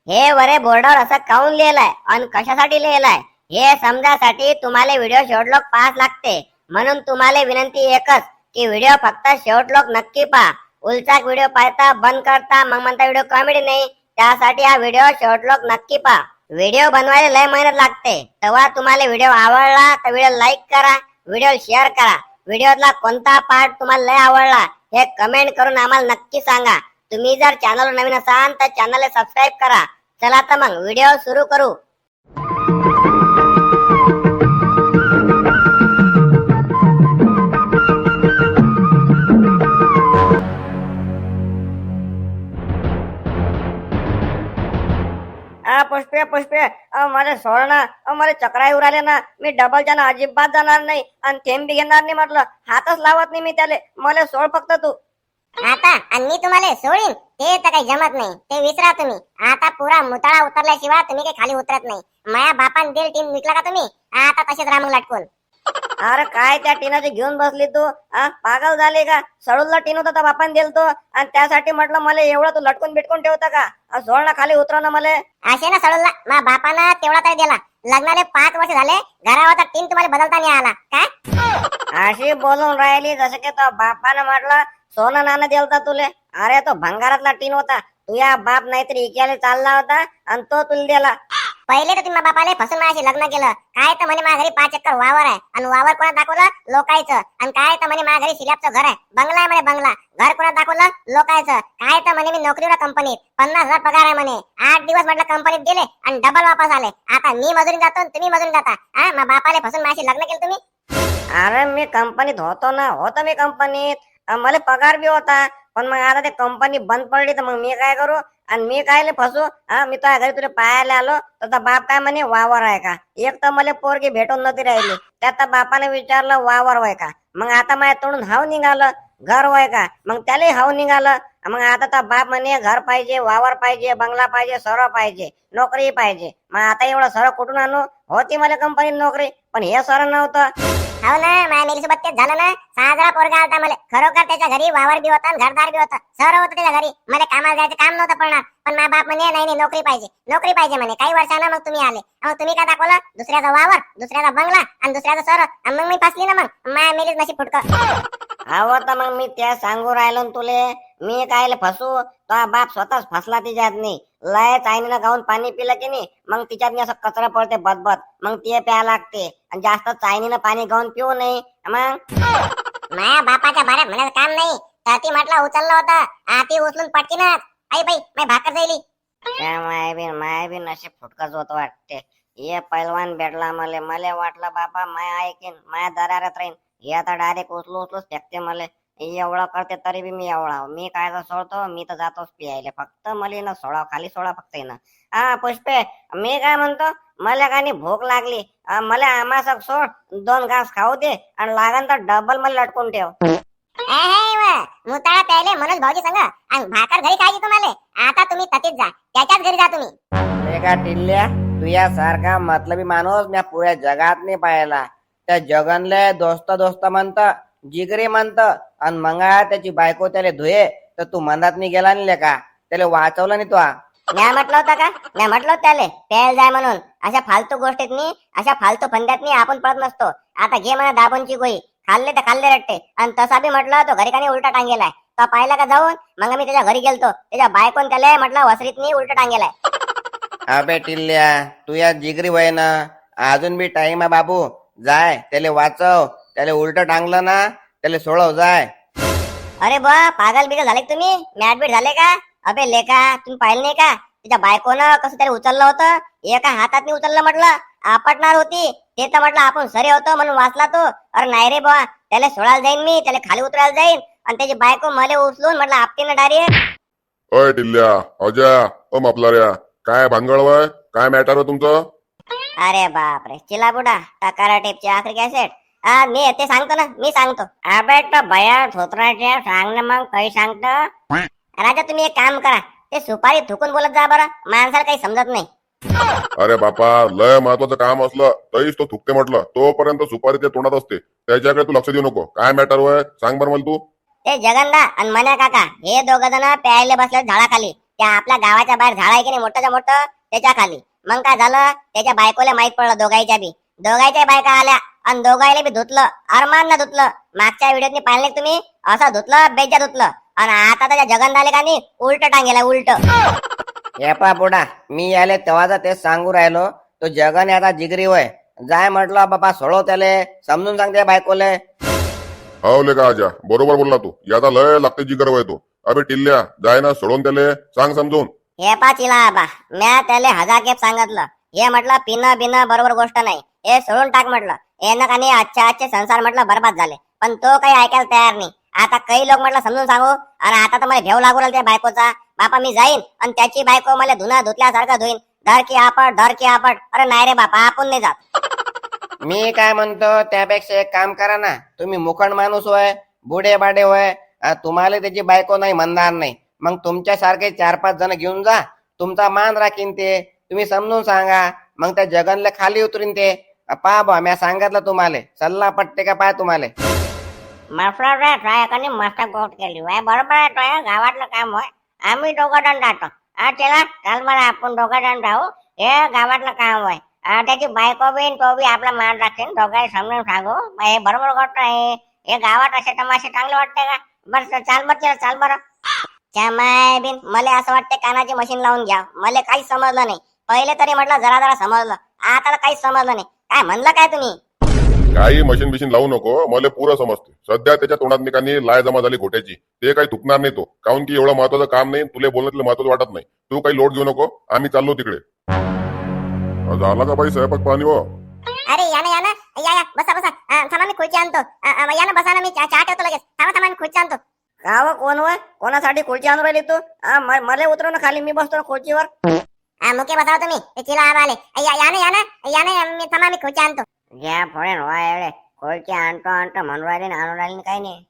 हे वरे बोर्डावर असं काऊन लिहिलंय आणि कशासाठी लिहिलंय हे समजासाठी तुम्हाला व्हिडिओ शेवटलोक पाहाच लागते. म्हणून तुम्हाला विनंती एकच की व्हिडिओ फक्त शेवटलोक नक्की पहा. उलचाक व्हिडिओ पाहता बंद करता मग म्हणता व्हिडिओ कॉमेडी नाही. त्यासाठी हा व्हिडिओ शेवटलोक नक्की पहा. व्हिडिओ बनवायला लय मेहनत लागते. तेव्हा तुम्हाला व्हिडिओ आवडला तर व्हिडिओ लाईक करा, व्हिडिओ शेअर करा. व्हिडिओतला कोणता पार्ट तुम्हाला लय आवडला हे कमेंट करून आम्हाला नक्की सांगा. तुम्ही जर चॅनलवर नवीन असाल तर चॅनलला सबस्क्राईब करा. चला तर मग व्हिडिओ सुरू करू. पुष्पे पुष्पे मला सोड ना. मला चक्रा येऊ राहिले ना. मी डबलच्या ना अजिबात जाणार नाही आणि थेंब बी घेणार नाही. म्हटलं हातच लावत नाही मी त्याले. मला सोड फक्त तू. आता आणि मी तुम्हाला सोडीन ते तर काही जमत नाही. ते विसरा तुम्ही. आता पुरा मुताळा उतरल्याशिवाय तुम्ही काही खाली उतरत नाही. माया बापान दिल टीम विकला का तुम्ही? आता तसेच रामून लटकून. अरे काय त्या टीनाची घेऊन बसली तू? पागल झाली का? सडूला टीन होता बापान दिल तो आणि त्यासाठी म्हटलं मला एवढं तू लटकून बिटकून ठेवता का? सोड ना खाली उतरव ना मला. असे ना सडूला मा बापानं तेवढा तरी दिला. लग्नाले 5 वर्ष झाले घरावर टीन तुम्हाला बदलता नाही आला काय? अशी बोलून राहिली जसं की तो बापानं म्हटलं सोनं नाणं दिलता तुले. अरे तो भंगारातला टीन होता. तुझ्या बाप नाहीतरी इक्याला चालला होता आणि तो तुला दिला. पहिले तर तुम्ही बापाले फसून माझ्याशी लग्न केलं. काय तर म्हणे माझ्या घरी 5 एकर वावर आहे आणि वावर कोणा दाखवलं? लोकायचं. आणि काय तर म्हणे माझ्या घरी स्लॅबचं घर आहे, बंगला आहे म्हणे बंगला. घर कोणा दाखवलं? लोकायचं. काय तर म्हणे मी नोकरीवर कंपनीत 50,000 पगार आहे म्हणे. 8 दिवस म्हटलं कंपनीत गेले आणि डबल वापस आले. आता मी मजुरी जातो आणि तुम्ही मजुरी जाता. मग बापाले फसून माझ्याशी लग्न केलं तुम्ही? अरे मी कंपनीत होतो ना. होतो मी कंपनीत. मला पगार बी होता. पण मग आता ते कंपनी बंद पडली तर मग मी काय करू? आणि मी कायले फसू? मी तुझ्या घरी तुला पाहायला आलो तर बाप काय म्हणे वावर आहे का? एक तर मला पोरगी भेटून नव्हती राहिली. त्यात बापाने विचारलं वावर वय का? मग आता माझ्या तोडून हाव निघालं घर वय का? मग त्यालाही हाव निघालं. मग आता तर बाप म्हणे घर पाहिजे, वावर पाहिजे, बंगला पाहिजे, सर्व पाहिजे, नोकरी पाहिजे. मग आता एवढं सर्व कुठून आणू? होती मला कंपनीत नोकरी पण हे सर्व नव्हतं. हो ना, माझ्या मेलीसोबत तेच झालं ना. 6,000 पोरगा आलता मला. खरोखर त्याच्या घरी वावर बी होता, घरदार बी होता, सर्व होतं त्याच्या घरी. मला कामाला जायचं काम नव्हतं पडणार. पण माझा बाप म्हणे नाही नोकरी पाहिजे, नोकरी पाहिजे म्हणे. काही वर्षानं मग तुम्ही आले. मग तुम्ही काय दाखवलं? दुसऱ्याचा वावर, दुसऱ्याचा बंगला आणि दुसऱ्याचं सर्व. आणि मग मी फसली ना. मग माझ्या मेलीच नशीब फुटकं. हवं तर मग मी त्या सांगू राहिलो ना तुले. मी कायले फसू? तो बाप स्वतःच फसला तिच्यात नाही. लय चायनीनं गाऊन पाणी पिलं की नाही मग तिच्यात असं कचरा पडते बदबद. मग ते प्या लागते. आणि जास्त चायनीनं पाणी गाऊन पिऊ नये. मग माझ्या बापाच्या बाऱ्यात म्हणायचं काम नाही. तर ती म्हटलं उचललं होतं. ती उचलून पटकीनच आई बाई मी भाकर जाईली. माय बी नशीब फुटकच होत वाटते. ये पैलवान भेटला मला वाटलं बापा माय ऐकेन माया दरारात राहीन. हे आता डायरेक्ट उचलूच फेकते मला. एवढं करते तरी बी मी एवढा. मी काय तर सोडतो. मी तर जातोच पियायला. फक्त मला ना सोडा खाली सोडा फक्त ना. पुष्पे मी काय म्हणतो मला काय भूक लागली. मला आम्हाला सोड 2 घास खाऊ दे आणि लागन तर डबल मला लटकून ठेव. मुताळा प्यायले मनोज भाऊजी सांगा आणि भाकर घरी खायची तुम्हाला. आता तुम्ही ततीच जा, त्याच्याच घरी जा तुम्ही. का टिल्ल्या तुझ्या सारखा मतलबी माणूस मी पुऱ्या जगात नाही पाहिला. त्या जगनले दोस्त दोस्त म्हणत, जिगरी म्हणत आणि मग त्याची बायको त्याला धुये तर तू मनात नाही गेला नाही का? त्याला वाचवलं नाही तू? म्या म्हटलं होतं का? म्या म्हटलं होतं त्याले प्यायला जाय म्हणून. अशा फालतू गोष्टीत अशा फालतू फंद्यात आपण पडत नसतो. आता घे म्हणा दाबूनची गोळी. खाल्ले तर खाल्ले रट्टे. आणि तसा बी म्हटलं तो घरी कानी उलटा टांगेलाय. तो पाहिला का जाऊन? मग मी त्याच्या घरी गेलतो. त्याच्या बायकोन त्याला म्हटलं वसरीत उलटा टांगेलाय. अबे टिल्ल्या तू या जिगरी वय ना. अजून बी टाइम आहे बाबू. जाय त्याला वाचव. त्याला उलट टांगलं ना त्याला सोडव जाय. अरे बा पागल बिगल झाले तुम्ही? मॅडबीट झाले का? अबे लेका तुम्ही पाहिलं नाही का तिच्या बायकोनं कसं त्याला उचललं होतं? एका हातात उचललं म्हटलं. आपटणार होती ते तर म्हटलं आपण सरे होतो म्हणून वाचला तो. अरे नाही रे बा त्याला सोडायला जाईन मी. त्याला खाली उतरायला जाईन आणि त्याची बायको मला उचलून म्हटलं आपटीनं डायरेक्ट. अय टिल्ल्या अजय मापलाऱ्या काय भांगळवय? काय मॅटर आहे तुमचं? अरे बापरे चिला बुडा टकारा टेपची आखरी कॅसेट. मी ते सांगतो ना. मी सांगतो. अबे तो भया धोत्राच्या सांग ना मग काही सांगतो. राजा तुम्ही एक काम करा. ते सुपारी थुकून बोलत जा बरं. माणसाला काही समजत नाही. अरे बापा लय महत्वाचं काम असलं तरीच तो थुकते म्हटलं. तोपर्यंत सुपारी ते तोंडात असते. त्याच्याकडे तू लक्ष देऊ नको. काय मॅटर वय सांग बरं मला तू. ते जगनदा आणि मन्या काका हे 2 जण प्यायला बसले झाडाखाली. त्या आपल्या गावाच्या बाहेर झाड आहे की नाही मोठ्याच्या मोठं त्याच्या खाली. मग काय झालं, त्याच्या बायकोला माहित पडलं, दोघांच्या बायका आल्या आणि दोघायला बी धुतलं, अरमान धुतलं. मागच्या व्हिडिओत पाहिले तुम्ही, असं धुतलं, बेजा धुतलं. आणि आता त्याच्या जगन झाले का नाही, उलट टांगेला उलट. येपा बुडा, मी याले तेव्हाचा तेच सांगू राहिलो, तो जगन आता जिगरी होय. जाय म्हटलं बाबा सोडव त्याले, समजून सांगते बायकोले. हो ले का आजा, बरोबर बोलला तू. याचा लय लागते जिगर वय तो. अबे टिल्ल्या, जाय ना सोडून त्याले, सांग समजून. हे पाचिला आबा, म्या त्याला 1000 खेप सांगितलं, हे म्हटलं पिणं बिणं बरोबर गोष्ट नाही, हे सोडून टाक म्हटलं. येणं का नाही आजचे संसार म्हटलं बरबाद झाले. पण तो काही ऐकायला तयार नाही. आता काही लोक म्हटलं समजून सांगू, आणि आता तर मला भेव लागू राहिला त्या बायकोचा. बापा मी जाईन आणि त्याची बायको मला धुना धुतल्यासारखं धुईन. धर की आपट. अरे नाही रे बापा, आपण नाही जात. मी काय म्हणतो, त्यापेक्षा एक काम करा ना, तुम्ही मुखंड माणूस होय, बुडे बाडे होय, तुम्हाला त्याची बायको नाही म्हणणार नाही. मग तुमच्यासारखे 4-5 जण घेऊन जा, तुमचा मान राखीन ते. तुम्ही समजून सांगा, मग त्या जगनला खाली उतरीन ते. पहा बा, मी सांगितलं तुम्हाला, सल्ला पटते का पाय तुम्हाला. मस्त गोष्ट केली बरोबर आहे. ट्राय गावातलं काम होय, आम्ही दोघं जण जातो. चला काल मला आपण दोघं जण जाऊ, हे गावातलं काम होय. त्याची बायको बिन तो बी आपला मान राखेन, दोघांनी समजून सांगू. हे बरोबर गोष्ट आहे. हे गावात असे तमाशे चांगले वाटते का? बरं चाल बरं. माय बिन मला असं वाटतं कानाची मशीन लावून घ्या. मला काहीच समजलं नाही. पहिले तरी म्हटलं जरा समजलं, आता तर काहीच समजलं नाही. काय म्हणलं काय तुम्ही? काही मशीन बिशीन लावू नको, मला पुरं समजते. सध्या त्याच्या तोंडात निकानी लाय जमा झाली घोट्याची, ते काही थुकणार नाही तो. काऊन की एवढं महत्वाचं काम नाही, तुला बोलणं महत्वाचं वाटत नाही. तू काही लोट घेऊ नको, आम्ही चाललो तिकडे. झाला का बाई स्वयंपाक पाणी? हो अरे या ना बसा. थांबा मी खुर्ची आणतो. या ना बसा ना, मी चहा ठेवतो लगेच. थांबा मी खुर्ची आणतो. गाव कोण होय? कोणासाठी खुर्ची आणून राहिली तू? मला उतरव ना खाली, मी बसतो ना खुर्चीवर. मुके बसाव तुम्ही, ते चिला आबा आले. या ना मी थांबा, मी खुर्ची आणतो. घ्या फोडेन एवढे खुर्ची आणतो म्हणून राहिले काही नाही.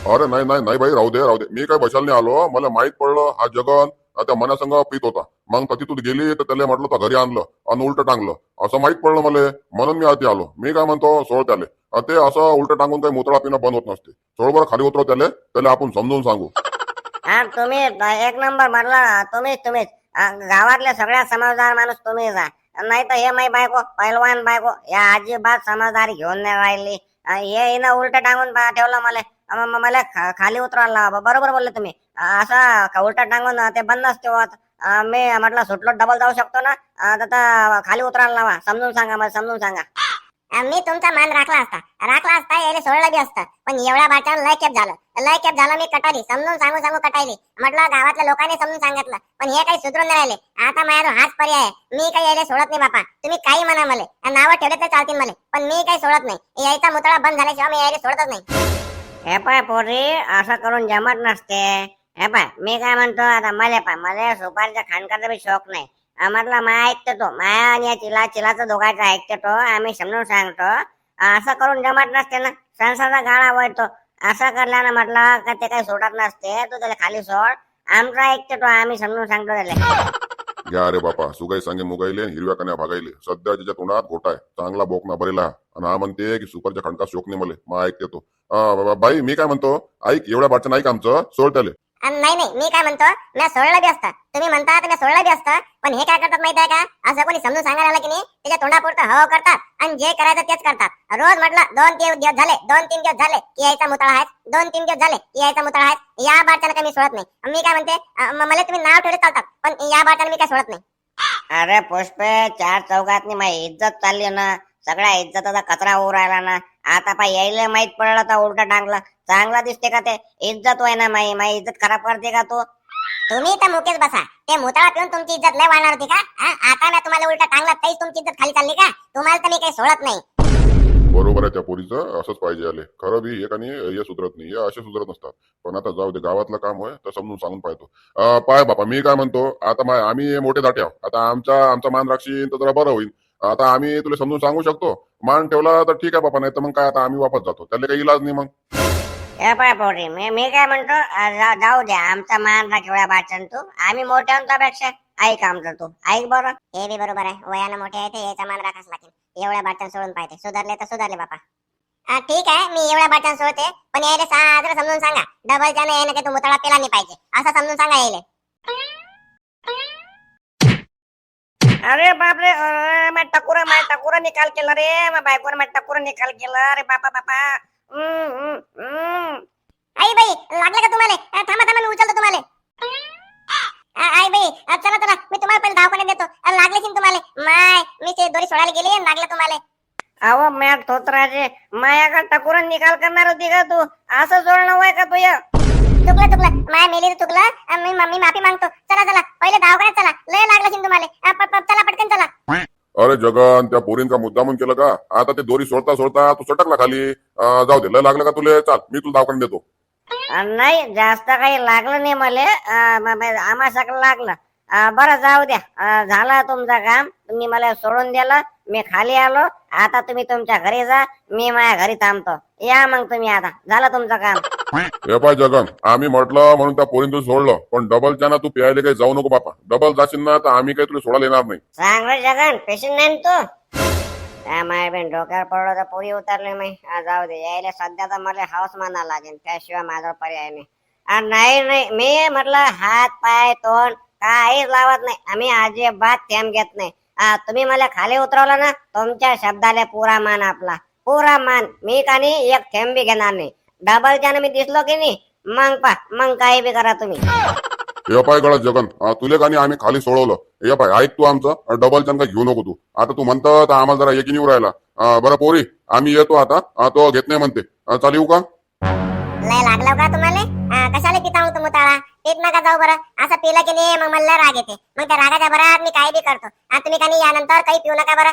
अरे नाही बाई, राहू दे. मी काय बशाल नाही आलो. मला माहित पडलं हा जगन त्या मनासंग पीत होता. मग तू तिथून गेली तर त्याला म्हटलं तर घरी आणलं आणि उलट टांगलं, असं माहित पडलं मला. म्हणून मी आधी आलो. मी काय म्हणतो, सोड त्याले. ते असं उलट टांगून काही मोतळा पिणं बंद होत नसते. सोड बरं, खाली उतरव त्याला आपण समजून सांगू. तुम्ही एक नंबर मारला. तुम्हीच गावातले सगळ्यात समजदार माणूस तुम्ही जा. नाही तर हे माई बायको, पैलवान बायको, या अजिबात समजदारी घेऊन नाही राहिली. हे हिनं उलट टांगून ठेवलं मला खाली उतरायला लावा. बरोबर बोलले तुम्ही. असं उलट टांगून ते बंद नसते होत. मी म्हटलं सुटलो डबल जाऊ शकतो ना, तर खाली उतरायला लावा. समजून सांगा मला, समजून सांगा. मी तुमचा मान राखला असता यायला सोडलं बी असतं. पण एवढ्या बाच्या लय खेप झालं. मी कटाली समजून सांगू कटायली. म्हटलं गावातल्या लोकांनी समजून सांगितलं, पण हे काही सुधरून नाही राहिले. आता माझ्या हाच पर्याय आहे. मी काही यायला सोडत नाही बापा. तुम्ही काही म्हणा मला, नावं ठेवले तर चालतील मला, पण मी काही सोडत नाही. यायचा मुतळा बंद झाल्याशिवाय मी यायला सोडतच नाही. हे पाय पोरी, असं करून जमत नसते. हे पाय मी काय म्हणतो, आता मला सुपारीच्या खाणकाचा बी शौक नाही. म्हटलं माया ऐकतो तो, माया आणि या चिलाचं दोघांचं ऐकतो तो. आम्ही समजून सांगतो. असं करून जमत नसते ना, संसाराचा गाळा वळतो. असं करल्यानं म्हटलं का ते काही सोडत नसते. तू त्याला खाली सोड, आमचा ऐकतो तो. आम्ही समजून सांगतो त्याला. घ्या रे बापा, सुगाई सांगे मुगाईले, हिरव्या कन्या भागायले. सध्या त्याच्या तोंडात घोटा आहे, चांगला बोकना भरेला. आणि हा म्हणते की सुपरच्या खणका शोक नाही मले. मग ऐकते तो. बाई मी काय म्हणतो, ऐक, एवढ्या बाटचं ऐक आमचं, सोड त्याले. नाही मी काय म्हणतो, मी सोडलं बी असतं. तुम्ही म्हणता तर मी सोडलं बी असतं. पण हे काय करतात माहिती आहे का, असं कोणी समजून सांगायला आलं की नाही, त्याच्या तोंडापुरतं हवा करतात आणि जे करायचं तेच करतात. रोज म्हटलं 2-3 दिवस झाले की यायचा मुतळा आहे. 2-3 दिवस झाले की यायचा मुतळा आहे. या बाटच्याला काही मी सोडत नाही. मी काय म्हणते, मला तुम्ही नाव ठेवले चालतात, पण या बाटच्याला मी काय सोडत नाही. अरे पुष्पे, 4 चौघातनी माझी इज्जत चालली ना, सगळ्या इज्जताचा कचरा होऊ राहिला ना. आता पाय यायला माहित पडलं तर उलट टांगलं. चांगला दिसते का ते? इज्जत होय ना माझी इज्जत खराब करते का तू? तुम्ही तर मुकेश बसा. ते मुतळा पिऊन तुमची इज्जत लय वाढणार होती का? आता मी तुम्हाला उलट टांगला तरी तुमची इज्जत खाली चालली का? तुम्हाला तर मी काही सोडत नाही. बरोबर आहे त्या पोरीचं, असंच पाहिजे आले. खरं बी एक आणि हे सुधरत नाही, हे असे सुधरत नसतात. पण आता जाऊ दे, गावातलं काम होय तर समजून सांगून पाहतो. पाय बापा, मी काय म्हणतो, आता आम्ही मोठे दाटे आहोत. आता आमचा मान राखशील तर जरा बरं होईल. आता आम्ही तुला समजून सांगू शकतो. मान ठेवला तर ठीक आहे बापा, नाही तर मग काय, आता आम्ही वापस जातो. त्याला काही इलाज नाही मग. हे पाय पोरी, मी काय म्हणतो, जाऊ द्या आमचा मान राखवल्या वाचन तू. आम्ही मोठ्या पेक्षा ऐक आमचं तू, ऐक बरं. हे बी बरोबर आहे. वयानं मोठे आहे ते याचा मान राखाच लागेल. एवढ्या बाटन सोडून पाहिजे. सुधारले तर सुधारले बापा. ठीक आहे, मी एवढ्या बाटन सोडते, पण यायला साजरं समजून सांगा. डबलच्या नाही यायला तू मुतळा पेला नाही पाहिजे, असं समजून सांगा यायला. अरे बापरे, मैं टकुरा निकाल केलं रे, मैं बायकोने मैं टकुरा निकाल केलं, अरे बापा बापा. आई बाई लागलं का तुम्हाला? थांबा थांबा, मी उचलतो तुम्हाला. आई बाई चला चला, मी तुम्हाला पहिले दवाखान्यात देतो. लागले की तुम्हाला? माय मी ते दोरी सोडायला गेली आणि लागलं तुम्हाला. अहो मॅ थोतराजे, माया का टकुरा निकाल करणार होती का तू? असं जोडणं होय का तुझं? चुकलं माय मेली चुकलं. मी माफी मागतो. चला चला, पहिले दवाखान्यात चला. लय लागलं की तुम्हाला. चला पटकन चला. अरे जगन, त्या पोरींचा मुद्दामून केलं का? आता ते दोरी सोडता सोडता तू सटकला खाली. जाऊ दे, लय लागलं का तुले? चाल, मी तुला दवाखान्यात देतो. नाही, जास्त काही लागलं नाही मला. आम्हा सगळं लागलं. बरं जाऊ द्या. झालं तुमचं काम, तुम्ही मला सोडून दिलं, मी खाली आलो. आता तुम्ही तुमच्या घरी जा, मी माझ्या घरी थांबतो. या मग तुम्ही, आता झालं तुमचं काम. हे पाय जगन, आम्ही म्हटलं म्हणून त्या पोरीन तुला सोडलं, पण डबलच्या ना तू प्यायला काही जाऊ नको बापा. डबल जाशील ना तर आम्ही काही तुला सोडायला येणार नाही. चांगलं जगन, पेशंट नाही ना तू? त्या माय बेन डोक्यावर पडलं तर पोरी उतरले नाही. जाऊ दे, यायला सध्या तर मला हाऊस माना लागेल, त्याशिवाय माझा पर्याय नाही. नाही, मी म्हटलं हात पाय तोंड काहीच लावत नाही. आम्ही अजिबात थेंब घेत नाही. तुम्ही मला खाली उतरवलं ना, तुमच्या शब्दाला पुरा मान आपला, पुरा मान. मी का नाही एक थेंब बी घेणार नाही. डबलच्या मी दिसलो की नाही, मग काही बी करा तुम्ही. हे पाय गळत जगन, तुले का नाही आम्ही खाली सोडवलं. हे पाय ऐक तू आमचं, डबलच्या का घेऊ नको तू. आता तू म्हणतं तर आम्हाला जरा एकी निवड राहिला. बरं पोरी, आम्ही येतो आता. तो घेत नाही म्हणते. चाल येऊ का? लय लागलं का तुम्हाला? कशाला पिता मग मुताळा? पीत नका जाऊ बरं. असं पिलं की नाही मग मला राग येते. मग त्या रागाच्या भरात मी काही बी करतो. तुम्ही का नाही यानंतर काही पिऊ नका बरं.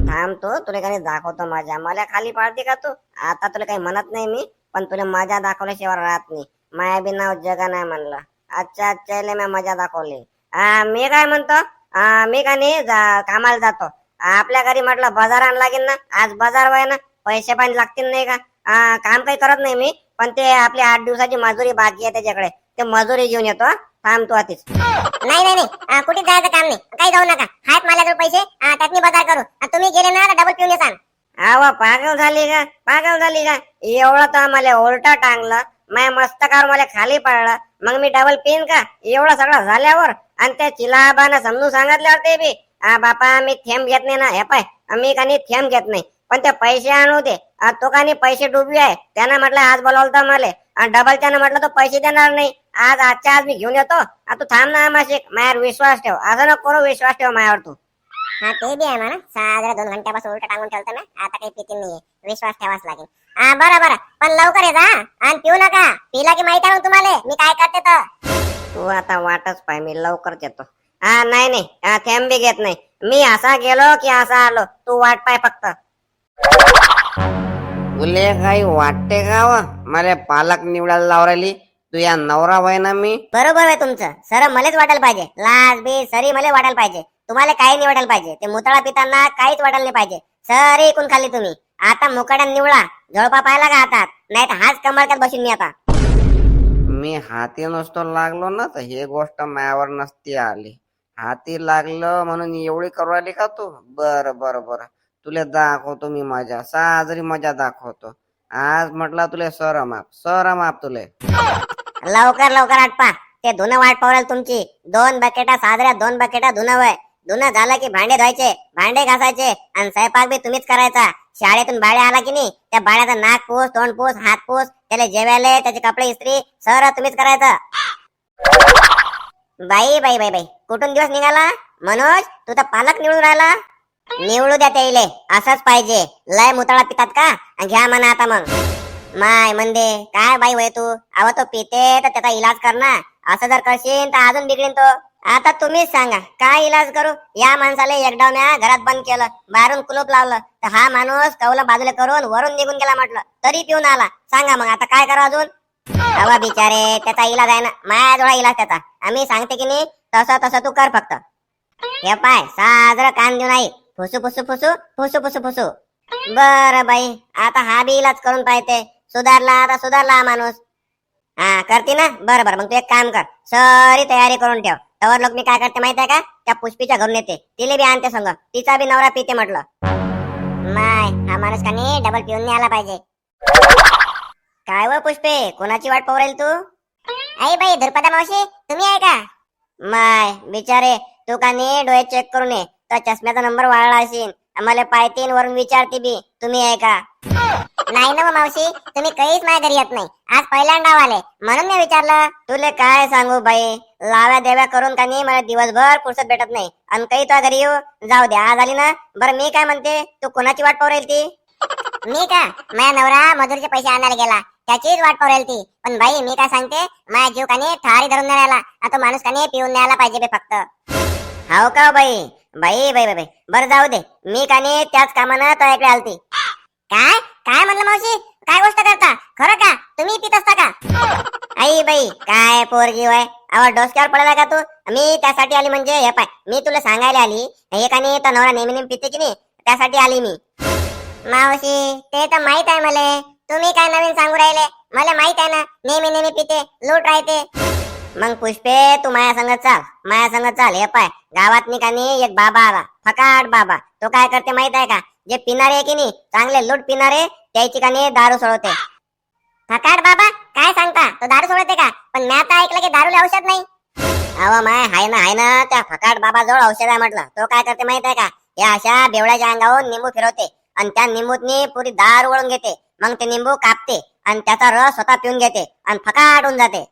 थांब तू, तुला काही दाखवतो मजा. मला खाली पाडते का तू? आता तुला काही म्हणत नाही मी, पण तुला मजा दाखवल्याशिवाय राहत नाही. माया बी नाव जगा नाही म्हणलं. अच्छा मी मजा दाखवली. मी काय म्हणतो, मी का नाही कामाला जातो. आपल्या घरी म्हटलं बाजार आण लागेल ना. आज बाजार वय ना, पैसे पण लागतील नाही का? काम काही करत नाही मी, पण ते आपली 8 दिवसाची मजुरी बाकी आहे त्याच्याकडे, ते मजुरी घेऊन येतो. थांब तू आधीच. नाही कुठे जायचं काम नाही. काही जाऊ नका. हात माझ्याजवळ पैसे, त्यातनी बाजार करू. तुम्ही गेले ना डबल पिऊन येसान. पागल झाली का? एवढं तर आम्हाला उलटा टांगलं, माझ्या मस्तकावर मला खाली पडलं, मग मी डबल पिन का? एवढं सगळं झाल्यावर आणि त्या चिलाबानं समजून सांगितल्यावर ते बी बापा मी थेंब घेत नाही ना. हे पाय, मी का नाही थेंब घेत नाही, पण ते पैसे आणू दे. तो का नाही पैसे डुबी आहे. त्यानं म्हटलं आज बोलावलं तर मला, आणि डबलच्यानं म्हटलं तो पैसे देणार नाही. आजच्या आज मी घेऊन येतो. तू थांब ना माशिक, माझ्यावर विश्वास ठेव. असं नको करू, विश्वास ठेव माझ्यावर तू. ते बी आहे म्हणा. 2 घंट्यापासून उलट टांगून ठेवतो ना. आता काही पिती नाहीये, विश्वास ठेवाच लागेल. बरं पण लवकर ये जा आणि पिऊ नका. पिला की माहिती आहे तुम्हाला मी काय करते तर. तू आता वाटच पाय, मी लवकरच येतो. नाही थेंब बी घेत नाही. मी असा गेलो की असा आलो, तू वाट पाय फक्त. तुले काही वाटते का व? मला पालक निवडायला लावरायली. तू या नवरा वय ना मी. बरोबर आहे तुमचं. सर मलाच वाटायला पाहिजे. लाज बी सरी मला वाटायला पाहिजे. तुम्हाला काही नाही वाटायला पाहिजे. ते मुतळा पिताना काहीच वाटायला नाही पाहिजे. सरी ऐकून खाली तुम्ही. आता मुकाड्या निवडा. झोळपा पाहिला का हातात? नाही तर हाच कमळक्यात बसून मी आता. मी हाती नसतो लागलो ना तर हे गोष्ट मायावर नसती आली. हाती लागलं म्हणून एवढी करू राहिली का तू? बरं तुला दाखवतो मी मजा. साजरी मजा दाखवतो. आज म्हटलं तुला सरम आप तुले. लवकर आटपा. ते धुणं वाट पावराल तुमची. 2 बकेटा साजऱ्या, 2 बकेटा धुणं वय. धुणं झालं की भांडे धुवायचे, भांडे घासायचे, आणि स्वयंपाक बी तुम्हीच करायचा. शाळेतून बाळ्या आला की नाही, त्या बाळ्याचं नाक पूस, तोंड पूस, हात पूस, त्याला जेवायला, त्याचे कपडे इस्त्री सर तुम्हीच करायचं. बाई कुठून दिवस निघाला? मनोज, तू तर पालक निवडून राहिला. निवडू द्या त्याइले, असंच पाहिजे. लय मुतळा पितात का? घ्या म्हणा आता मग. माय म्हणते काय बाई होय तू? अव तो पिते तर त्याचा इलाज कर ना. असं जर करशील तर अजून बिघडीन तो. आता तुम्हीच सांगा काय इलाज करू? या माणसाला एकदा म्या घरात बंद केलं, बाहेरून कुलूप लावलं, तर हा माणूस कौला बाजूला करून वरून निघून गेला म्हटलं, तरी पिऊन आला. सांगा मग आता काय करू अजून? अवा बिचारे, त्याचा इलाज आहे ना, माझ्याजवळ इलाज त्याचा. आम्ही सांगते की नाही तसं तू कर फक्त. हे पाय, साजरं कान देऊ नाही. फुसू. बर बाई, आता हा बी इलाज करून पाहिजे. सुधारला हा माणूस. करते ना? बरं मग तू एक काम कर, सारी तयारी करून ठेव. तवर लोक मी काय करते माहिती आहे का? त्या पुष्पीच्या घरून येते, तिले बी आणते संग. तिचा बी नवरा पिते म्हटलं. माय, हा माणूस का नाही डबल पिऊन नाही आला पाहिजे. काय व पुष्पे, कोणाची वाट पाहू राहील तू? आई बाई, धुरपदा मावशी तुम्ही आहे का? माय बिचारे, तू का नाही डोळे चेक करून ये, तर चष्म्याचा नंबर वाढला असेल. आम्हाला पायतीन वरून विचारते बी तुम्ही आहे का. नाही ना मावशी, तुम्ही काहीच माझ्या घरी येत नाही. आज पहिल्यांदा आले म्हणून मी विचारलं. तुले काय सांगू बाई, लाव्या देव्या करून का नाही मला दिवसभर फुरसत भेटत नाही. आणि काही तो घरी येऊ जाऊ दे, आज आली ना. बरं मी काय म्हणते, तू कोणाची वाट पाहू राहिली ती. मी का, माझा नवरा मजुरीचे पैसे आणायला गेला, त्याचीच वाट पाहू ती. पण बाई मी काय सांगते, माझ्या जीव कानी थारी धरून नाही राहिला. आता माणूस कानी पिऊन न्यायला पाहिजे बे फक्त. हाव का बाई. बाई बाई बाई बरं जाऊ दे, मी का नाही त्याच कामानं तो इकडे आलती. काय काय म्हणलं मावशी, काय गोष्ट करता, खरं का तुम्ही पित असता का? आई बाई काय पोरगी वय, आवा डोसक्यावर पडला का तू. मी त्यासाठी आली म्हणजे हे पाय, मी तुला सांगायला आली हे का नाही तो नवरा नेहमी नेहमी पिते की नाही, त्यासाठी आली मी. मावशी ते तर माहित आहे मला, तुम्ही काय नवीन सांगू राहिले. मला माहित आहे ना, नेहमी नेहमी पिते, लूट राहते. मग पुष्पे तू माया संग चाल, माया संग चाल. हे पाय गावात निकानी एक बाबा आला, फकाट बाबा. तो काय करते माहित आहे का, जे पिणारे आहे की नाही चांगले लूट पिणारे त्याची का नाही दारू सोडवते. फकाट बाबा काय सांगता, तो दारू सोडते का? पण मी आता ऐकलं की दारूला औषध नाही. अव माय हाय ना त्या फकाट बाबा जवळ औषध आहे म्हटलं. तो काय करते माहित आहे का, या अशा बेवड्याच्या अंगावर निंबू फिरवते आणि त्या निंबूतनी पुरी दारू वळून घेते. मग ते निंबू कापते आणि त्याचा रस स्वतः पिऊन घेते आणि फकाट होऊन जाते.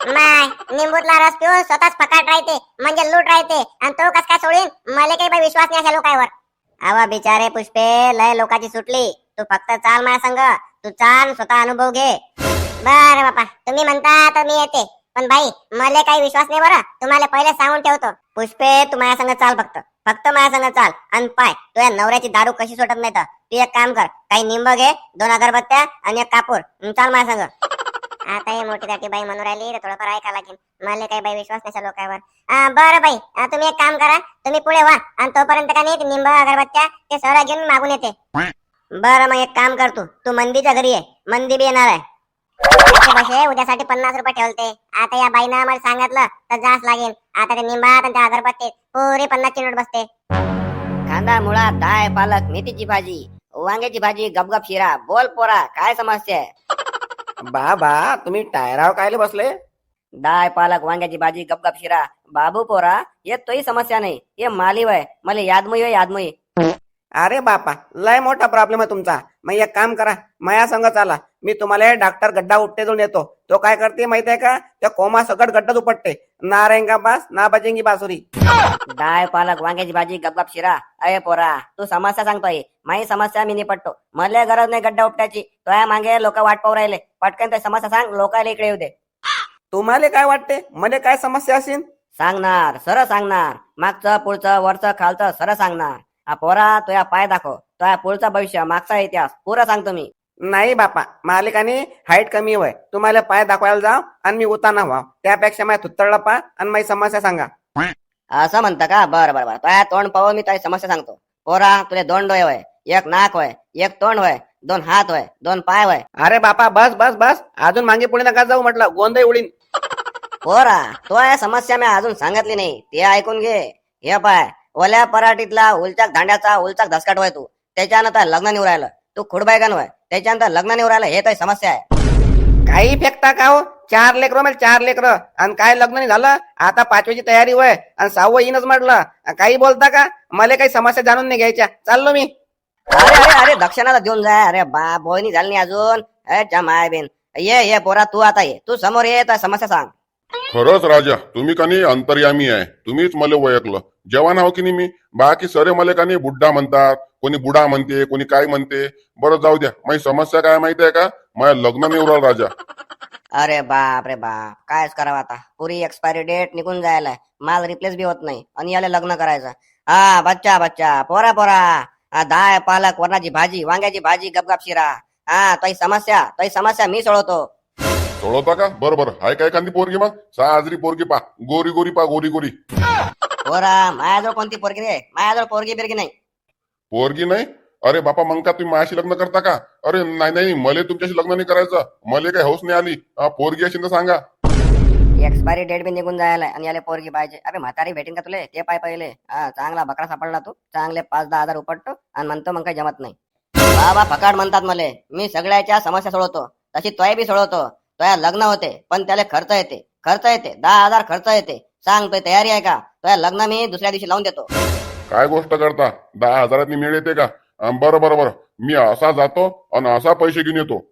माय निंबूतला रस पिऊन स्वतःच फकाट राहते म्हणजे लूट राहते, आणि तो कस काय सोडीन? मला काही बाई विश्वास नाही अशा लोकांवर. अवा बिचारे पुष्पे लय लोकांची सुटली. तू फक्त चाल माझ्या संग, तू चाल स्वतः अनुभव घे. बरं बापा, तुम्ही म्हणता तर मी येते. पण बाई मला काही विश्वास नाही बरं, तुम्हाला पहिले सांगून ठेवतो. पुष्पे तू माझ्या संग चाल, फक्त माझ्या संग चाल. आणि पाय तुझ्या नवऱ्याची दारू कशी सुटत नाही तर तू एक काम कर, काही निंब घे, 2 अगरबत्त्या आणि एक कापूर, चाल माझ्या संग. आता हे मोठी दाटी बाई म्हणून राहिली तर थोडंफार ऐका लागेल. मला काही बाई विश्वास नाही लोकांवर. बरं बाई, तुम्ही एक काम करा, तुम्ही पुढे व्हा आणि तोपर्यंत का नाही निंब अगरबत्त्या ते सर्व घेऊन मागून येते. बरं मग एक काम कर, तू मंदीच्या घरी आहे, मंदी बी येणार आहे. बसे उद्यासाठी 50 रुपये ठेवते. आता या बाईनं मला सांगितलं तर जास्त लागेल. आता ते निंबात आणि त्या अगरबत्तीत पुरी 50 ची नोट बसते. कांदा मुळा डाळ पालक मेथीची भाजी वांग्याची भाजी गपगप शिरा. बोल पोरा काय समस्या आहे. बाबा तुम्ही टायराव कायले बसले? डाळ पालक वांग्याची भाजी गपगप शिरा. बाबू पोरा ये तोही समस्या नाही, ये माली वय मला यादमयी. अरे बापा लय मोठा प्रॉब्लेम आहे तुमचा. मग एक काम करा, माया संग चाला. मी तुम्हाला डॉक्टर गड्डा उपटे जाऊन येतो. तो काय करते माहितीये का, त्या कोमा सकट गड्डाच उपटते. ना रहेंगा बास ना बजेंगी बासुरी. डाळ पालक वांग्याची भाजी गपगप शिरा. अरे पोरा तू समस्या सांगतोय, माझी समस्या मी निपटतो. मला गरज नाही गड्डा उपट्याची. तो मागे लोक वाट पाहू राहिले. पटकन ते समस्या सांग, लोकांना इकडे येऊ दे. तुम्हाला काय वाटते मध्ये काय समस्या असेल? सांगणार सरळ सांगणार, मागचं पुढचं वरचं खालचं सरळ सांगणार. हा पोरा तुया पाय दाखव, तुया पुढचा भविष्य मागचा इतिहास पुरा सांगतो मी. नाही बापा, मालिकाने हाईट कमी होय. तुम्हाला पाय दाखवायला जाव आणि मी उताना व्हाव, त्यापेक्षा माझ्या थुत्तडला पा आणि माझी समस्या सांगा. असं म्हणतं का? बरं तुया तोंड पाहू मी तुझी समस्या सांगतो. पोरा तुले 2 डोळे होय, 1 नाक होय, 1 तोंड होय, 2 हात होय, 2 पाय होय. अरे बापा बस अजून मागे पुढे नका जाऊ म्हटलं, गोंधळ उडीन. पोरा तो समस्या मी अजून सांगितली नाही, ते ऐकून घे. हे पाय ओल्या पराठीतला उलचाक दांड्याचा उलचाक धसकाट होय तू, त्याच्यानंतर लग्न निवड राहिलं. तू खुडबायगन होय, त्याच्यानंतर लग्न निवड राहिलं. हे तर समस्या आहे. काही फेकता का हो? 4 लेकरं म्हणजे 4 लेकरं, आणि काय लग्न नाही झालं. आता 5वीची तयारी होय आणि 6वं येईनच म्हटलं. काही बोलता का? मला काही समस्या जाणून नाही घ्यायच्या, चाललो मी. अरे दक्षिणाला देऊन जाय. अरे बा बोयनी झाली नाही अजून. अरे माय बेन ये पोरा तू आता ये, तू समोर ये, तर समस्या सांग. खरंच राजा तुम्ही का नाही अंतर्यामी आहे. तुम्हीच मला ओळखलं. जवान आहो की नाही मी. बाकी सरे मला का नाही बुड्ढा म्हणतात, कोणी बुडा म्हणते, कोणी काय म्हणते. बरं जाऊ द्या, माझी समस्या काय माहिती आहे का, माझ्या लग्न नाही उराल राजा. अरे बाप कायच करावं आता. पुरी एक्सपायरी डेट निघून जायला, माल रिप्लेस बी होत नाही आणि याला लग्न करायचं. हा बच्चा पोरा डाळ पालक वरणाची भाजी वांग्याची भाजी गपगप शिरा. हा तोही समस्या मी सोडवतो. सोडवता का? बरोबर हाय काय एखादी पोरगी मग साजरी पोरगी पा, गोरी पा गोरी. पोरा माझ्याजवळ कोणती पोरगी रे? माझ्याजवळ पोरगी बिरगी नाही. पोरगी नाही? अरे बापा मग का तुम्ही माझ्याशी लग्न करता का? अरे नाही मला तुमच्याशी लग्न नाही करायचं. मला काही हौस नाही आली. पोरगी असेल तर सांगा. एक्सपायरी डेट बी निघून जायला आणि याला पोरगी पाहिजे. अरे म्हातारी भेटेन का तुले? ते पाय पहिले. चांगला बकरा सापडला तू, चांगले 5-10 हजार उपटतो आणि म्हणतो मग काही जमत नाही. बाबा फकाड म्हणतात मले. मी सगळ्याच्या समस्या सोडवतो, तशी तोय बी सोडवतो. तोया लग्न होते पण त्याला खर्च येते 10,000 खर्च येते. सांग तुझी तयारी आहे का? तुझ्या लग्न मी दुसऱ्या दिवशी लावून देतो. काय गोष्ट करता? 10,000 मिळ येते का? बरं बरं बरं, मी असा जातो आणि असा पैसे घेऊन येतो.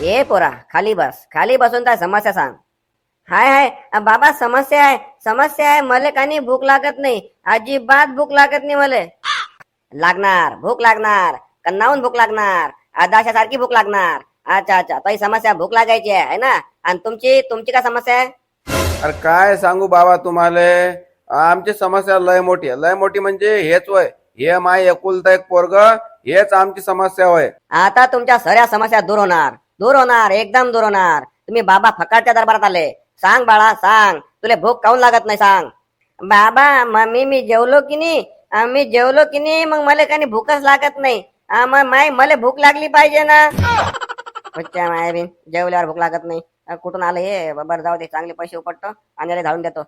ए पोरा, खाली बस. खाली बसून काय समस्या सांग. हाय हाय बाबा, समस्या आहे मले कानी भूक लागत नाही, अजिबात भूक लागत नाही मले. लागणार, भूक लागणार, कन्नाहून भूक लागणार, आदाशासारखी भूक लागणार. अच्छा अच्छा, ताई समस्या भूक लागायची आहे ना? आणि तुमची काय समस्या आहे? अरे काय सांगू बाबा तुम्हाला, आमची समस्या लय मोठी आहे. लय मोठी म्हणजे हेच होय, हे माय एकुलता एक पोरग, हेच आमची समस्या होय. आता तुमच्या सगळ्या समस्या दूर होणार, एकदम दूर होणार. तुम्ही बाबा फकाटच्या दरबारात आले. सांग बाळा सांग, तुला भूक काऊन लागत नाही सांग. बाबा मम्मी मी जेवलो की नाही, मग मला काही भूकच लागत नाही. मला भूक लागली पाहिजे ना. अच्छा माय बिन जेवल्यावर भूक लागत नाही, कुठून आलं हे? बरं जाऊ दे, चांगले पैसे उपटतो आणि याला धाडून देतो.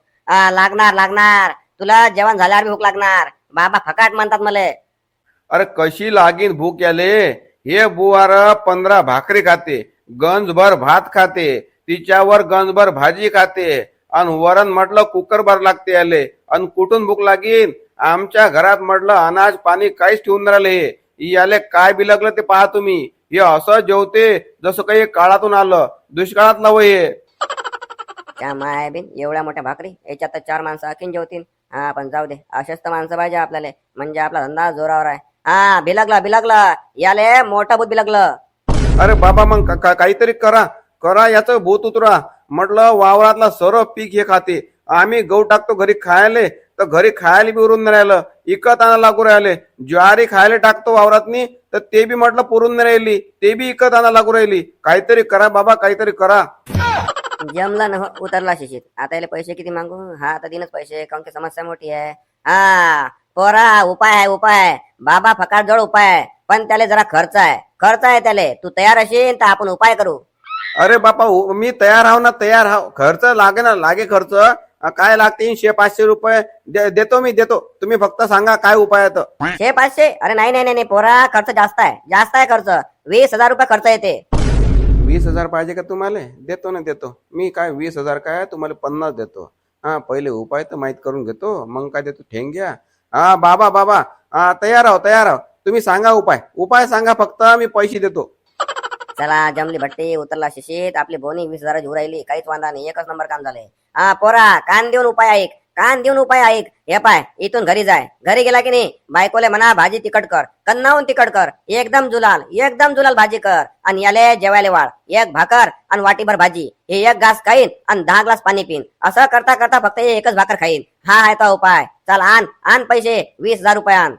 लागणार, तुला जेवण झाल्यावर भूक लागणार. बाबा फकाट म्हणतात मला. अरे कशी लागीन भूक याले? हे बुवार 15 भाकरी खाते, गंजभर भात खाते, तिच्यावर गंजभर भाजी खाते, आणि वरण म्हटलं कुकरभर लागते याले. आणि कुठून भूक लागीन? आमच्या घरात म्हटलं अनाज पाणी काहीच ठेवून राहिले. याले काय बिलगलं ते पहा तुम्ही. हे असं जेवते जसं काही काळातून आलं, दुष्काळात नवं हे. त्या माय बिन एवढ्या मोठ्या भाकरी, याच्यात तर 4 माणसं आखीन जेवतील. हा पण जाऊ दे, असेच तर माणसं पाहिजे आपल्याला, म्हणजे आपला धंदा जोरावर आहे. हा बिलगला याले मोठं भूत बिलगलं. अरे बाबा मग काहीतरी करा याचं भूत उतरा. म्हटलं वावरातला सर्व पीक हे खाते. आम्ही गहू टाकतो घरी खायले, तर घरी खायला बी उरून नाही राहिलं, इकत आणा लागू राहिले. ज्वारी खायला टाकतो वावरातनी, तर ते बी म्हटलं पुरून नाही राहिली, ते बी इकत आणा लागू राहिली. काहीतरी करा बाबा, काहीतरी करा. जमला न उतरला शिशीत. आता याला पैसे किती मागू? हा आता दिनच पैसे, काऊन की समस्या मोठी आहे. हा पोरा, उपाय आहे. बाबा फकाट जवळ उपाय आहे, पण त्याला जरा खर्च आहे त्याला. तू तयार असेल तर आपण उपाय करू. अरे बापा मी तयार आहो ना, तयार आहो. खर्च लागे खर्च. काय लागते? 100-500 रुपये देतो मी, देतो. तुम्ही फक्त सांगा काय उपाय आहे. 100-500? अरे नाही पोरा, खर्च जास्त आहे खर्च. 20,000 रुपये खर्च येते. 20,000 पाहिजे का तुम्हाला? देतो ना, देतो. मी काय 20,000 काय, तुम्हाला 50 देतो. हा पहिले उपाय तर माहित करून घेतो, मग काय देतो ठेंग्या. हा बाबा तयार आहो. तुम्ही सांगा उपाय सांगा फक्त, मी पैसे देतो. चला जमली भट्टी, उतरला शिशीत. आपली बोनी 20,000 घेऊन राहिली, काहीच वांधा नाही, एकच नंबर काम झाले. हा पोरा, कान देऊन उपाय ऐक. हे पाय, इथून घरी जाय. घरी गेला की नाही, बायकोले म्हणा भाजी तिखट कर, कन्नाहून तिखट कर, एकदम जुलाल भाजी कर. आणि याले जेवायला वाढ. 1 भाकर आणि वाटीभर भाजी, हे 1 घास खाईन आणि 10 ग्लास पाणी पिन. असं करता फक्त हे 1च भाकर खाईन. हा आहे तो उपाय. चल आण पैसे, 20,000 रुपये आण.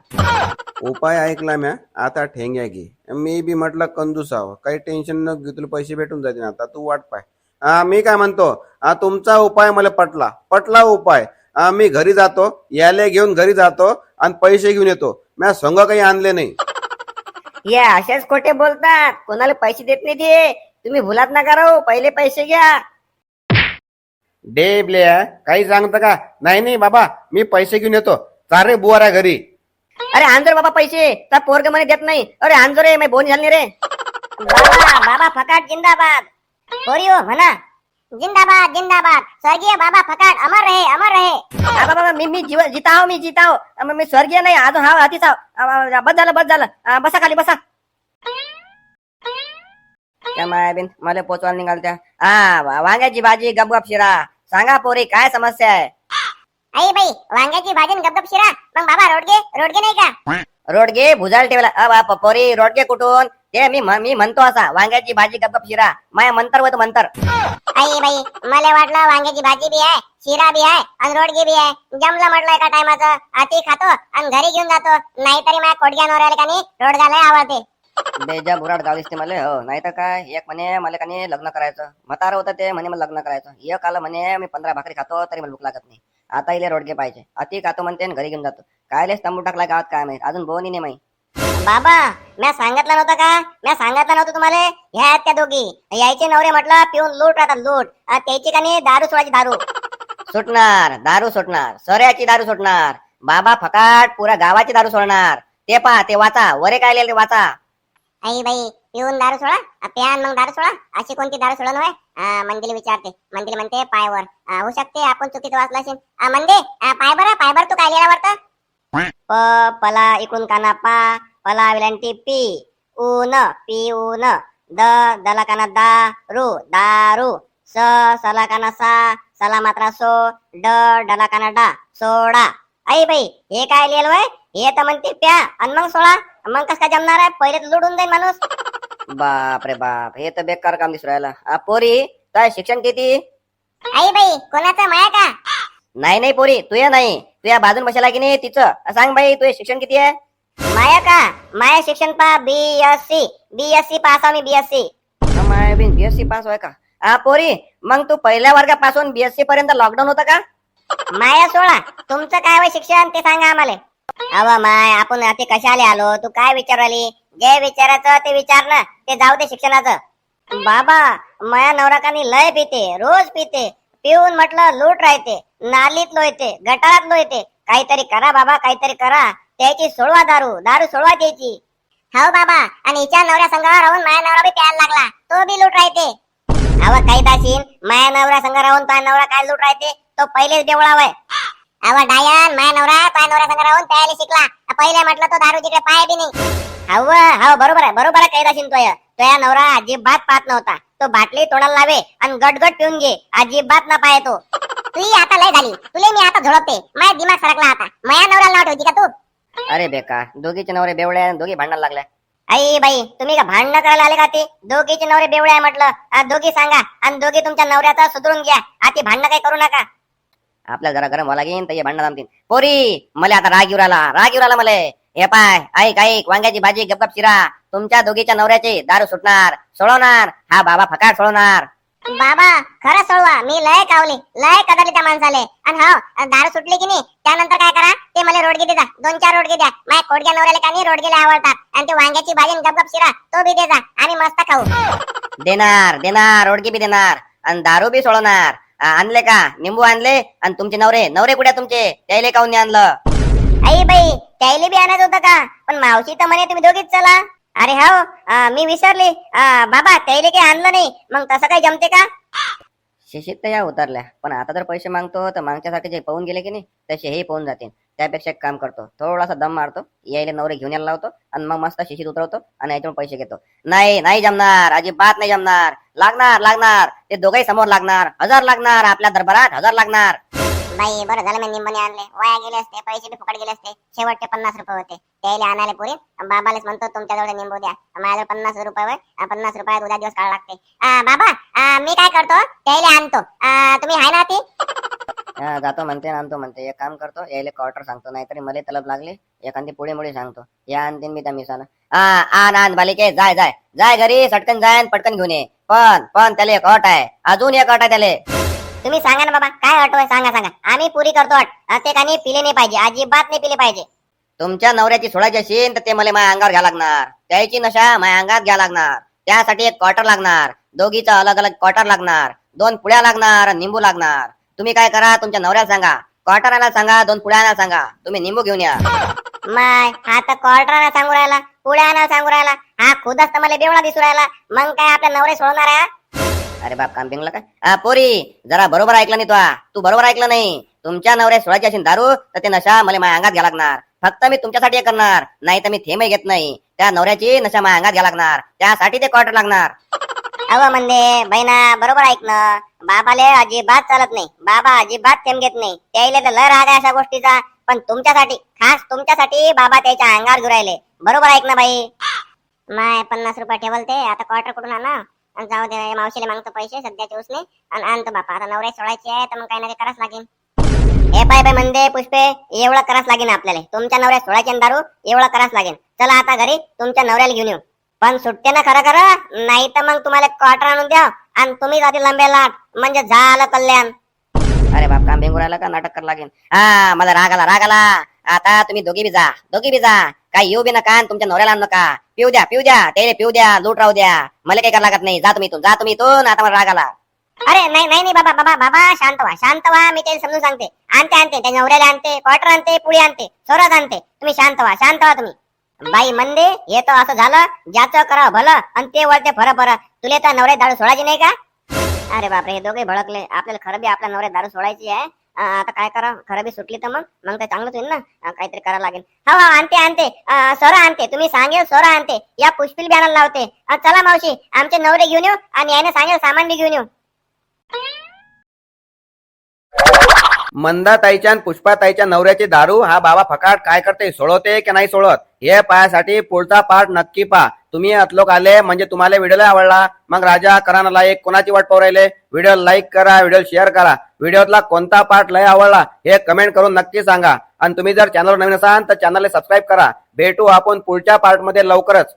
उपाय ऐकला म्या, आता ठेंग्या घे. मी बी म्हटलं कंजूस आहो, काही टेन्शन न घेऊ, तुला पैसे भेटून जातील. आता तू वाट पाय. मी काय म्हणतो, तुमचा उपाय मला पटला उपाय. मी घरी जातो, याले घेऊन घरी जातो आणि पैसे घेऊन येतो. म्या संघ काही आणले नाही. हे असेच खोटे बोलतात, कोणाला पैसे देत नाही ते. तुम्ही भुलात नका राहू, पहिले पैसे घ्या. डेबल्या काही सांगतं का? नाही बाबा, मी पैसे घेऊन येतो. चारे बुवारा घरी. अरे आणजो रे बाबा पैसे, तर पोरग म्हणे देत नाही. अरे आणजो रे, मी बोनी झाली रे. बाबा फकाट जिंदाबाद. पोरियो म्हणा जिंदाबाद. स्वर्गीय बाबा फकाट अमर रहे. बाबा मी जीता हूं. मी स्वर्गीय नाही, अजून हा हातीच आहो. बस झालं. बसा खाली बसा. त्या मायाबीन मला पोचवायला निघाल त्या. वांग्याची भाजी, गपगप शिरा. सांगा पोरी, काय समस्या आहे? आई बाई, वांग्याची भाजी आणि गपगप शिरा. मग बाबा रोडगे नाही का? रोडगे भुजाल ठेवला. पोरी रोडगे कुठून? ते मी म्हणतो असा, वांग्याची भाजी गपगप शिरा. माया मंतर. आई बाई, मला वाटलं वांग्याची भाजी बी आहे, शिरा बी आहे आणि रोडगे बी आहे. जमलं म्हटलं एका टायमाचं. आती खातो आणि घरी घेऊन जातो. नाहीतरी माझ्या खोडग्या नवऱ्याला का नाही रोडगाला आवडते. बेजा बुराड गाव दिसते मला. हो नाही तर काय. एक म्हणे मला का नाही लग्न करायचं, म्हातारं होतं ते म्हणे मला लग्न करायचं. एक आलं म्हणे मी 15 भाकरी खातो तरी मला भूक लागत नाही. आता इले रोडगे पाहिजे. अति खातो म्हणते आणि घरी घेऊन जातो. कायले तंबू टाकला गावात काय माहित, अजून बोनी नाही माहित. बाबा म्या सांगितलं नव्हतं का? म्या सांगितलं नव्हतं तुम्हाला? ह्या आहेत त्या दोघी, यायचे नवरे म्हटलं पिऊन लूट राहतात. त्याची का नाही दारू सोडायची दारू. दारू सुटणार, सऱ्याची दारू सुटणार. बाबा फकाट पुऱ्या गावाची दारू सोडणार. ते पहा, ते वाचा, वरे काय लिहिले वाचा. आई बाई, पिऊन दारू सोडा, प्यान मग दारू सोडा, अशी कोणती दारू सोडा नव्हे. मंदिर विचारते. मंदिर म्हणते पायवर. होऊ शकते आपण चुकीचं वाचलं असेल. मंदे पायबर तू काय लिहिला वाटतं? प पला इकडून काना पा, पला विलांटी पी, ऊन पी ऊन, द दला काना दा रू दारू, स सला काना सा, सला मात्रा सो, ड डला काना डा सोडा. आई बाई हे काय लिहिलं वय? हे तर म्हणते प्या आणि मग सोळा. मग कस काय जमणार आहे? पहिले तर लुडून जाईल माणूस. बाप रे बाप, हे तर बेकार काम दिसू राहिलं. पोरी काय शिक्षण किती? आई बाई कोणाचं माया का? नाही नाही पोरी, तुया नाही, तुया बाजून बसायला की नाही तिचं. सांग बाई तुझे शिक्षण किती आहे? माया का? माया शिक्षण पा बीएससी. बीएससी पास आहे मी, बीएससी. माय बिन बीएससी पास होय का? पोरी मग तू पहिल्या वर्गापासून बीएससी पर्यंत लॉकडाऊन होतं का? माया सोळा. तुमचं काय वय शिक्षण ते सांगा आम्हाला. अव माय आपण ते कशाले आलो? तू काय विचारली? जे विचारायचं ते विचार ना, ते जाऊ दे शिक्षणाचं. बाबा माया नवराकानी लय पिते, रोज पिते. पिऊन म्हटलं लूट राहते, नालीत लोयते, गटारात लोयते. काहीतरी करा बाबा, काहीतरी करा. त्याची सोडवा दारू, दारू सोडवा त्याची. हो बाबा, आणि हिच्या नवऱ्या संघावर राहून माझ्या नवरा बी प्यायला लागला, तो बी लूट राहते. अव काही दाशीन माया नवरा संग राहून तुझा नवरा काय लूट राहते? तो पहिलेच देवळावय. डायन माझ्या नवरा संघ राहून प्यायला शिकला. पहिले म्हटलं तो दारू जिकडे पाय बी नाही. हो बरोबर आहे काही दाशीन तुझ्या नवरा अजिबात पाहत नव्हता. तो बाटली तोंडाला लावे आणि गटगट पिऊन घे, अजिबात ना पाय तो. तुही आता लय झाली, तुले मी आता झोडपते. माझा दिमाग सरकला आता. माझ्या नवऱ्याला नाव ठेवती का तू? अरे बेकार, दोघीचे नवरे बेवळे आणि दोघी भांडायला लागल्या. आई बाई तुम्ही का भांडणं करायला आले का? ते दोघीचे नवरे बेवळे आहे म्हटलं. दोघी सांगा आणि दोघी तुमच्या नवऱ्याचा सुधरून घ्या. आती भांडणं काही करू नका. आपल्याला जरा गरम व्हायला लागेल तर हे भांडणं जमतील. पोरी मला आता राग येऊ राहिला मला. हे पाय ऐक वांग्याची भाजी गपगप शिरा. तुमच्या दोघीच्या नवऱ्याचे दारू सुटणार, सोडवणार. हा बाबा फकाट सोडवणार. बाबा खरं सोडवा, मी लय कावली, लय कदरली त्या माणसाले. आणि हो दारू सुटली की नाही त्यानंतर काय करा, ते मला रोडगे दे जा, 2-4 रोडगे द्या. माझ्या कोडग्या नवऱ्याला का नाही रोडगेले आवडतात. आणि ते वांग्याची भाजी गपगप शिरा तो बी दे जा, आम्ही मस्त खाऊ. देणार रोडगी बी देणार आणि दारू बी सोडवणार. आणले का निंबू आणले? आणि तुमचे नवरे कुठे तुमचे? त्याले काऊन नाही आणलं? आई बाई त्याला बी आणायचं होतं का? पण मावशी तर म्हणे तुम्ही दोघीच चला. अरे हो मी विसरली. बाबा त्याला काही आणलं नाही, मग तसं काही जमते का? शिशीत तर या उतरल्या, पण आता जर पैसे मागतो तर मागच्यासारखे जे पाहून गेले की नाही तसे हे पाहून जातील. त्यापेक्षा एक काम करतो, थोडासा दम मारतो, यायला नवरे घेऊन यायला लावतो आणि मग मस्त शिशीत उतरवतो आणि याच्यावर पैसे घेतो. नाही जमणार, अजिबात नाही जमणार. लागणार ते दोघही समोर लागणार. 1000 लागणार, आपल्या दरबारात 1000 लागणार. बाई बरं झालं मी निंबणे आणले, वाया गेले असते, पैसे बी फुकट गेले असते. शेवटचे 50 रुपये होते, त्याला आणायला पुरे. बाबालाच म्हणतो तुमच्याजवळ निंबू द्या, माझ्याजवळ 50 रुपये होय. 50 रुपयात उद्या दिवस काढा लागते. बाबा मी काय करतो, त्याला आणतो. तुम्ही हाय ना ती? जातो म्हणते आणतो म्हणते. एक काम करतो, यायला क्वार्टर सांगतो, नाहीतरी मला तलब लागली एखादी पुढे मुळे सांगतो. या आणते मी त्या मिसाला. आण बालिके, जाय घरी, सटकन जाय पटकन घेऊन ये. पण त्याला एक अट आहे, अजून एक अट आहे त्याला. तुम्ही सांगा ना बाबा काय अट होय? सांगा आम्ही पुरी करतो अट. ते कानी पिले नाही पाहिजे, अजिबात नाही पिले पाहिजे. तुमच्या नवऱ्याची सोडायची असेल तर ते मला माझ्या अंगावर घ्या लागणार. त्याची नशा माझ्या अंगात घ्या लागणार. त्यासाठी एक क्वार्टर लागणार, दोघीचा अलग अलग क्वार्टर लागणार, 2 पुड्या लागणार, निंबू लागणार. तुम्ही काय करा, तुमच्या नवऱ्याला सांगा क्वार्टर आणायला सांगा, 2 पुड्या आणायला सांगा, तुम्ही निंबू घेऊन या. माय हा तर क्वार्टराला सांगू राहिला, पुढे आणायला सांगू राहिला. हा खुदच तर मला बेवडा दिसू राहिला. मग काय आपल्या नवरे सोडणार आहे? अरे बाप काम पिंगला काय? पोरी जरा बरोबर ऐकलं नाही तू बरोबर ऐकलं नाही. तुमच्या नवऱ्या सोडायची असेल दारू तर ते नशा मला माझ्या अंगात घ्या लागणार. फक्त मी तुमच्यासाठी हे करणार, नाही तर मी थेंबही घेत नाही. त्या नवऱ्याची नशा माझ्या अंगात घ्या लागणार, त्यासाठी ते क्वार्टर लागणार. अव म्हणले बहिणा बरोबर ऐक ना. बाबाले अजिबात चालत नाही, बाबा अजिबात थेंब घेत नाही. त्याला तर लय राग आहे अशा गोष्टीचा. पण तुमच्यासाठी, खास तुमच्यासाठी बाबा त्याच्या अंगावर घेऊन राहिले. बरोबर ऐक ना बाई. माय 50 रुपये ठेवल ते, आता क्वार्टर कुठून आणा? आणि जाऊ दे, मावशीला मागतो पैसे सध्याचे उसने आणि आणतो बापा. आता नवऱ्या सोडायची आहे तर मग काही ना काही करावंच लागेल. हे पाय म्हणते पुष्पे, एवढं करावंच लागेल आपल्याला. तुमच्या नवऱ्या सोडायचे दारू एवढं करावंच लागेल. चला आता घरी तुमच्या नवऱ्याला घेऊन येऊ. पण सुट्टे ना खरं, नाही तर मग तुम्हाला क्वार्टर आणून द्या आणि तुम्ही जाते लंबे लाट, म्हणजे झालं कल्याण. अरे बाप काम भेंगू राहिला का? नाटक करायला लागेल. मला राग आला. आता तुम्ही दोघी बी जा. काय येऊ बी नका, तुमच्या नवऱ्याला आणू नका. पिऊ द्या त्याला पिऊ द्या, लूट राहू द्या. मला काही करायला लागत नाही. जा तुम्ही इथून. आता मला राग आला. अरे नाही बाबा शांत व्हा. मी त्याला समजून सांगते. आणते त्या नवऱ्याला आणते, क्वार्टर आणते, पुढे आणते, सोरात आणते. तुम्ही शांत व्हा तुम्ही. बाई मंदे हे तर असं झालं, ज्याचं करा भलं आणि ते वळते फर तुले तर नवऱ्या दारू सोडायची नाही का? अरे बापरे, हे दोघे भडकले. आपल्याला खरं बी आपल्या नवऱ्या दारू सोडायची आहे. आता काय करा, खरं बी सुटली तर मग तर चांगलंच होईल ना. काहीतरी करावं लागेल. हा आणते सोरा आणते, तुम्ही सांगेल सोरा आणते. या पुष्पिल बी आणायला लावते. चला मावशी, आमचे नवरे घेऊन येऊ आणि याने सांगेल सामान बी घेऊन येऊ. मंदाताईच्या आणि पुष्पाताईच्या नवऱ्याची दारू हा बाबा फकाट काय करते, सोडवते की नाही सोडत, हे पाहासाठी पुढचा पार्ट नक्की पहा. तुम्ही अतलोक आले म्हणजे तुम्हाला व्हिडिओ आवडला, मग राजा करा लाईक, कोणाची वाट पाहू राहिले. व्हिडिओ लाईक करा, व्हिडिओ शेअर करा. व्हिडिओतला कोणता पार्ट लय आवडला हे कमेंट करून नक्की सांगा. आणि तुम्ही जर चॅनलवर नवीन असाल तर चॅनलला सबस्क्राईब करा. भेटू आपण पुढच्या पार्ट मध्ये लवकरच.